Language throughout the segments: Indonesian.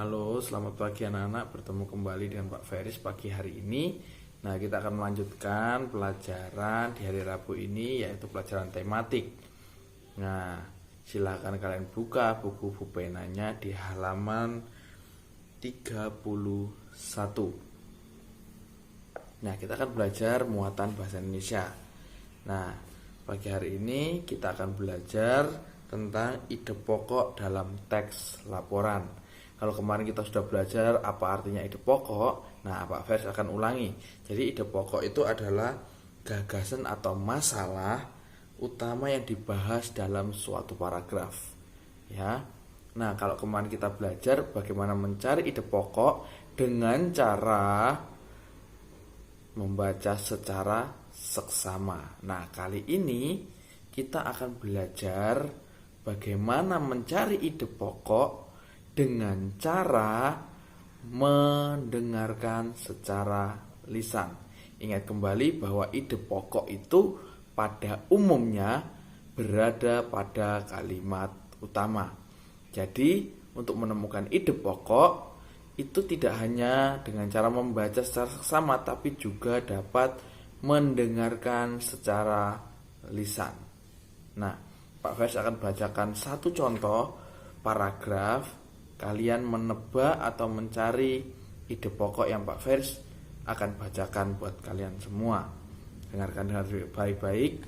Halo, selamat pagi anak-anak. Bertemu kembali dengan Pak Feris pagi hari ini. Nah, kita akan melanjutkan pelajaran di hari Rabu ini, yaitu pelajaran tematik. Nah, silakan kalian buka buku penanya di halaman 31. Nah, kita akan belajar muatan bahasa Indonesia. Nah, pagi hari ini kita akan belajar tentang ide pokok dalam teks laporan. Kalau kemarin kita sudah belajar apa artinya ide pokok, nah Pak Fers akan ulangi. Jadi ide pokok itu adalah gagasan atau masalah utama yang dibahas dalam suatu paragraf. Ya. Nah, kalau kemarin kita belajar bagaimana mencari ide pokok dengan cara membaca secara seksama. Nah, kali ini kita akan belajar bagaimana mencari ide pokok dengan cara mendengarkan secara lisan. Ingat kembali bahwa ide pokok itu pada umumnya berada pada kalimat utama. Jadi, untuk menemukan ide pokok itu tidak hanya dengan cara membaca secara seksama, tapi juga dapat mendengarkan secara lisan. Nah, Pak Fers akan bacakan satu contoh paragraf. Kalian menebak atau mencari ide pokok yang Pak Fers akan bacakan buat kalian semua. Dengarkan dengan baik-baik.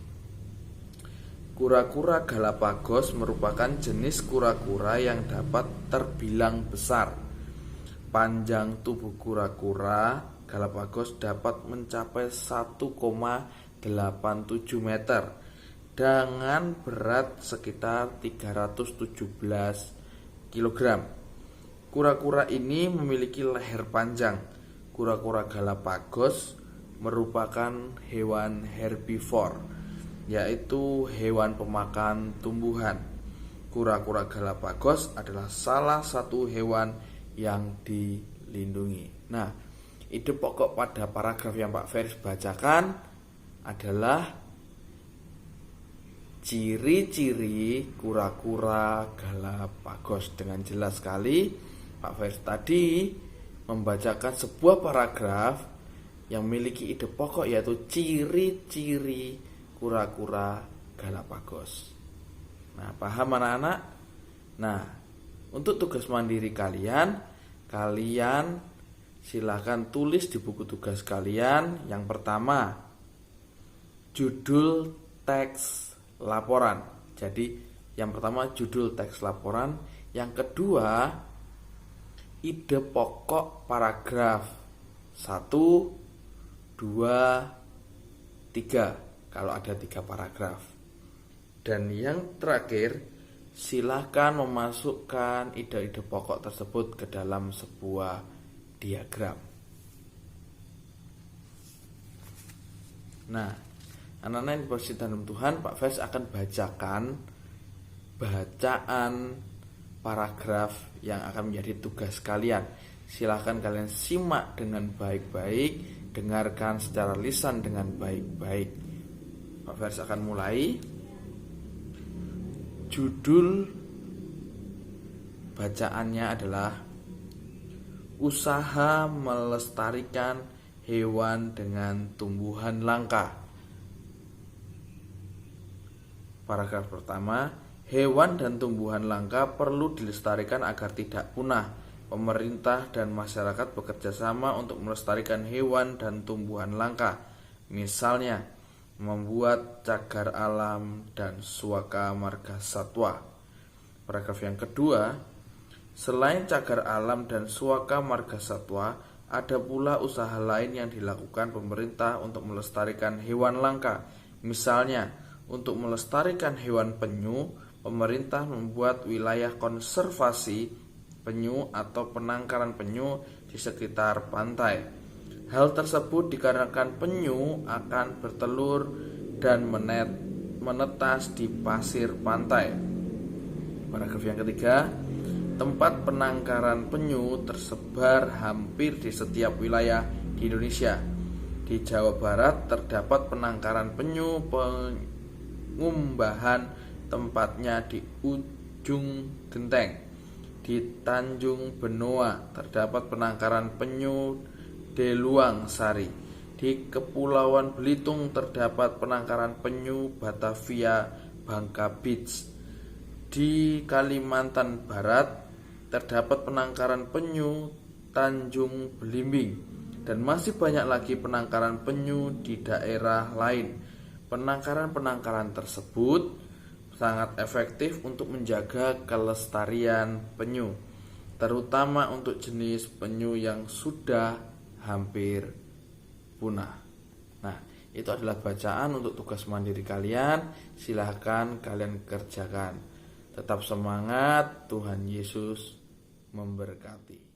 Kura-kura Galapagos merupakan jenis kura-kura yang dapat terbilang besar. Panjang tubuh kura-kura Galapagos dapat mencapai 1,87 meter dengan berat sekitar 317 kg. Kura-kura ini memiliki leher panjang. Kura-kura Galapagos merupakan hewan herbivore, yaitu hewan pemakan tumbuhan. Kura-kura Galapagos adalah salah satu hewan yang dilindungi. Nah, ide pokok pada paragraf yang Pak Feris bacakan adalah ciri-ciri kura-kura Galapagos. Dengan jelas sekali Pak Feris tadi membacakan sebuah paragraf yang memiliki ide pokok, yaitu ciri-ciri kura-kura Galapagos. Nah, paham anak-anak? Nah, untuk tugas mandiri kalian silakan tulis di buku tugas kalian. Yang pertama, judul teks laporan. Jadi, yang pertama judul teks laporan. Yang kedua, ide pokok paragraf 1, 2, 3 kalau ada 3 paragraf. Dan yang terakhir, silakan memasukkan ide-ide pokok tersebut ke dalam sebuah diagram. Nah, anak-anak yang bersin dalam Tuhan, Pak Fes akan bacakan bacaan paragraf yang akan menjadi tugas kalian. Silahkan kalian simak dengan baik-baik, dengarkan secara lisan dengan baik-baik. Pak Fers akan mulai. Judul bacaannya adalah usaha melestarikan hewan dengan tumbuhan langka. Paragraf pertama, hewan dan tumbuhan langka perlu dilestarikan agar tidak punah. Pemerintah dan masyarakat bekerja sama untuk melestarikan hewan dan tumbuhan langka. Misalnya, membuat cagar alam dan suaka marga satwa. Paragraf yang kedua, selain cagar alam dan suaka marga satwa, ada pula usaha lain yang dilakukan pemerintah untuk melestarikan hewan langka. Misalnya, untuk melestarikan hewan penyu, pemerintah membuat wilayah konservasi penyu atau penangkaran penyu di sekitar pantai. Hal tersebut dikarenakan penyu akan bertelur dan menetas di pasir pantai. Paragraf yang ketiga, tempat penangkaran penyu tersebar hampir di setiap wilayah di Indonesia. Di Jawa Barat terdapat penangkaran penyu, pengumbahan tempatnya di ujung genteng. Di Tanjung Benoa terdapat penangkaran penyu Deluang Sari. Di Kepulauan Belitung terdapat penangkaran penyu Batavia Bangka Beach. Di Kalimantan Barat terdapat penangkaran penyu Tanjung Belimbing, dan masih banyak lagi penangkaran penyu di daerah lain. Penangkaran-penangkaran tersebut sangat efektif untuk menjaga kelestarian penyu, terutama untuk jenis penyu yang sudah hampir punah. Nah, itu adalah bacaan untuk tugas mandiri kalian. Silahkan kalian kerjakan. Tetap semangat, Tuhan Yesus memberkati.